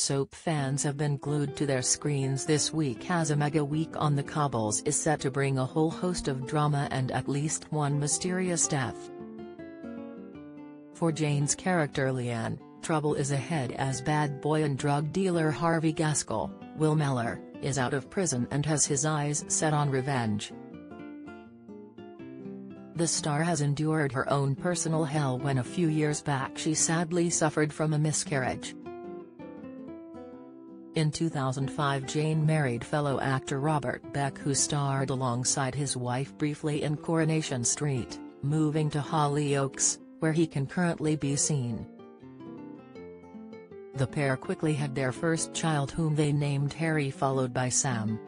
soap fans have been glued to their screens this week, as a mega week on the cobbles is set to bring a whole host of drama and at least one mysterious death. For Jane's character Leanne, trouble is ahead as bad boy and drug dealer Harvey Gaskell, Will Mellor, is out of prison and has his eyes set on revenge. The star has endured her own personal hell when a few years back she sadly suffered from a miscarriage. In 2005 Jane married fellow actor Robert Beck, who starred alongside his wife briefly in Coronation Street, moving to Hollyoaks, where he can currently be seen. The pair quickly had their first child, whom they named Harry, followed by Sam.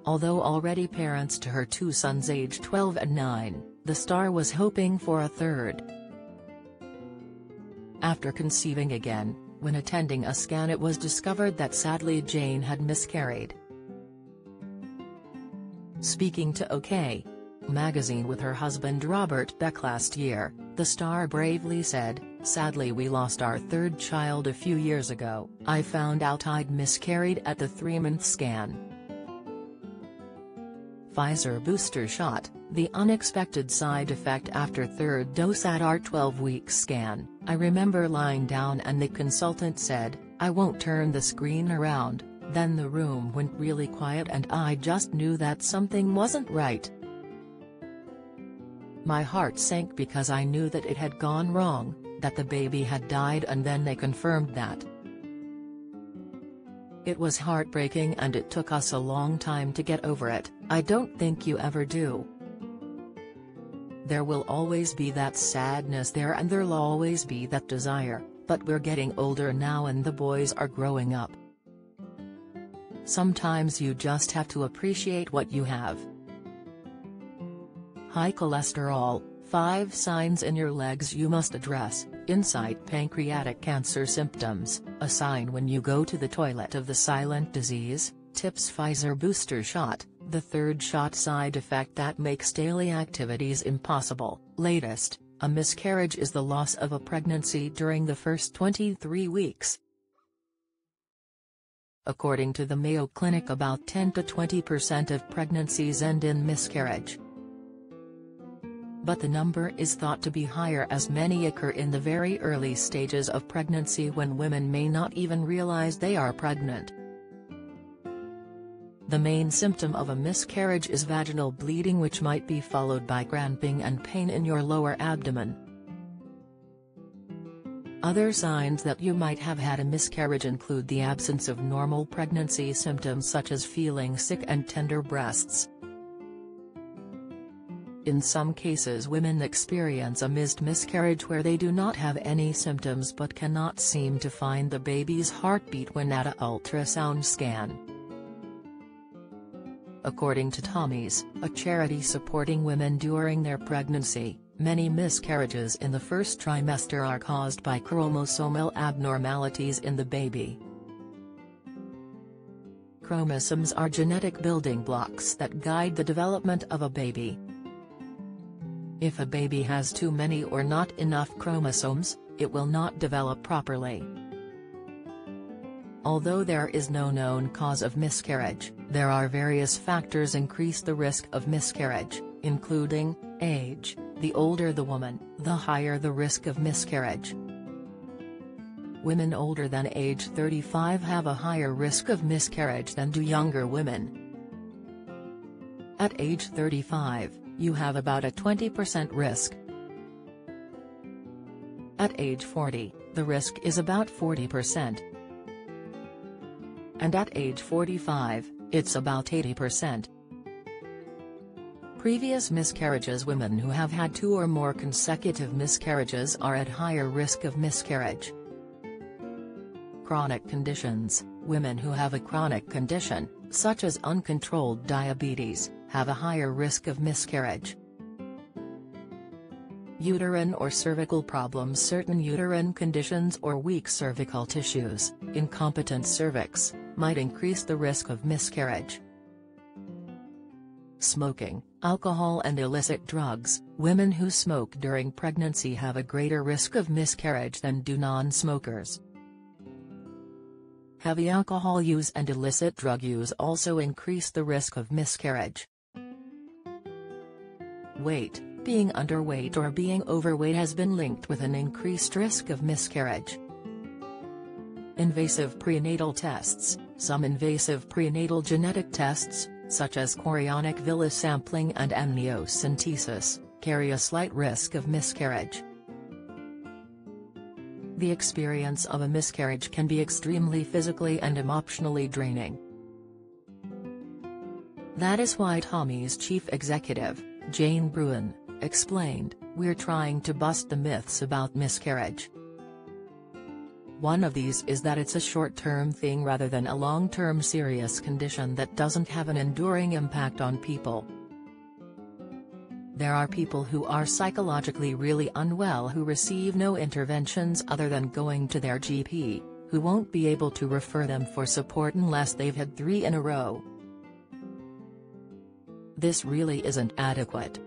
Although already parents to her two sons aged 12 and 9, the star was hoping for a third. After conceiving again, when attending a scan it was discovered that sadly Jane had miscarried. Speaking to OK! Magazine with her husband Robert Beck last year, the star bravely said, "Sadly we lost our third child a few years ago. I found out I'd miscarried at the 3-month scan. Pfizer booster shot, the unexpected side effect after third dose at our 12-week scan. I remember lying down and the consultant said, 'I won't turn the screen around.' Then the room went really quiet and I just knew that something wasn't right. My heart sank because I knew that it had gone wrong, that the baby had died, and then they confirmed that. It was heartbreaking and it took us a long time to get over it. I don't think you ever do. There will always be that sadness there and there'll always be that desire, but we're getting older now and the boys are growing up. Sometimes you just have to appreciate what you have. High cholesterol, 5 signs in your legs you must address. Insight: pancreatic cancer symptoms, a sign when you go to the toilet of the silent disease. Tips: Pfizer booster shot, the third shot side effect that makes daily activities impossible. Latest: a miscarriage is the loss of a pregnancy during the first 23 weeks. According to the Mayo Clinic, about 10 to 20% of pregnancies end in miscarriage. But the number is thought to be higher as many occur in the very early stages of pregnancy, when women may not even realize they are pregnant. The main symptom of a miscarriage is vaginal bleeding, which might be followed by cramping and pain in your lower abdomen. Other signs that you might have had a miscarriage include the absence of normal pregnancy symptoms such as feeling sick and tender breasts. In some cases women experience a missed miscarriage where they do not have any symptoms but cannot seem to find the baby's heartbeat when at an ultrasound scan. According to Tommy's, a charity supporting women during their pregnancy, many miscarriages in the first trimester are caused by chromosomal abnormalities in the baby. Chromosomes are genetic building blocks that guide the development of a baby. If a baby has too many or not enough chromosomes, it will not develop properly. Although there is no known cause of miscarriage, there are various factors increase the risk of miscarriage, including age. The older the woman, the higher the risk of miscarriage. Women older than age 35 have a higher risk of miscarriage than do younger women. At age 35, you have about a 20% risk. At age 40, the risk is about 40%. And at age 45, it's about 80%. Previous miscarriages: women who have had 2 or more consecutive miscarriages are at higher risk of miscarriage. Chronic conditions: women who have a chronic condition, such as uncontrolled diabetes, have a higher risk of miscarriage. Uterine or cervical problems: certain uterine conditions or weak cervical tissues, incompetent cervix, might increase the risk of miscarriage. Smoking, alcohol and illicit drugs: women who smoke during pregnancy have a greater risk of miscarriage than do non-smokers. Heavy alcohol use and illicit drug use also increase the risk of miscarriage. Weight. Being underweight or being overweight has been linked with an increased risk of miscarriage. Invasive prenatal tests. Some invasive prenatal genetic tests, such as chorionic villus sampling and amniocentesis, carry a slight risk of miscarriage. The experience of a miscarriage can be extremely physically and emotionally draining. That is why Tommy's chief executive, Jane Bruin, explained, "We're trying to bust the myths about miscarriage. One of these is that it's a short-term thing rather than a long-term serious condition that doesn't have an enduring impact on people. There are people who are psychologically really unwell who receive no interventions other than going to their GP, who won't be able to refer them for support unless they've had 3 in a row. This really isn't adequate."